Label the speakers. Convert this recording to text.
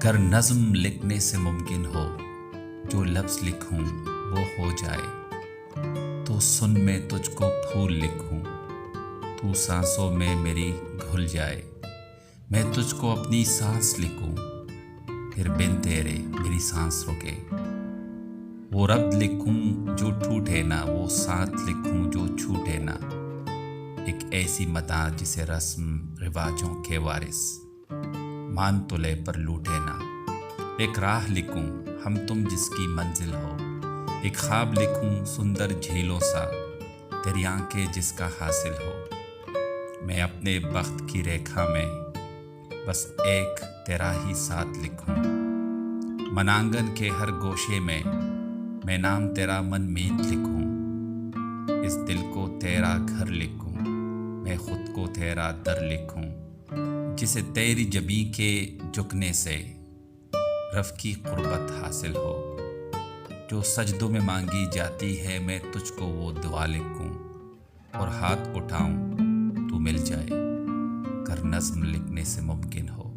Speaker 1: گر نظم لکھنے سے ممکن ہو، جو لفظ لکھوں وہ ہو جائے، تو سن میں تجھ کو پھول لکھوں، تو سانسوں میں میری گھل جائے، میں تجھ کو اپنی سانس لکھوں، پھر بن تیرے میری سانس رکے، وہ ربط لکھوں جو ٹوٹے نہ، وہ ساتھ لکھوں جو چھوٹے نہ، ایک ایسی متاع جسے رسم رواجوں کے وارث مان تلے پر لوٹے نہ، ایک راہ لکھوں ہم تم جس کی منزل ہو، ایک خواب لکھوں سندر جھیلوں سا، تیری آنکھیں جس کا حاصل ہو، میں اپنے بخت کی ریکھا میں بس ایک تیرا ہی ساتھ لکھوں، منانگن کے ہر گوشے میں میں نام تیرا من میت لکھوں، اس دل کو تیرا گھر لکھوں، میں خود کو تیرا در لکھوں، جسے تیری جبیں کے جھکنے سے رب کی قربت حاصل ہو، جو سجدوں میں مانگی جاتی ہے، میں تجھ کو وہ دعا لکھوں، اور ہاتھ اٹھاؤں تو مل جائے، گر نظم لکھنے سے ممکن ہو۔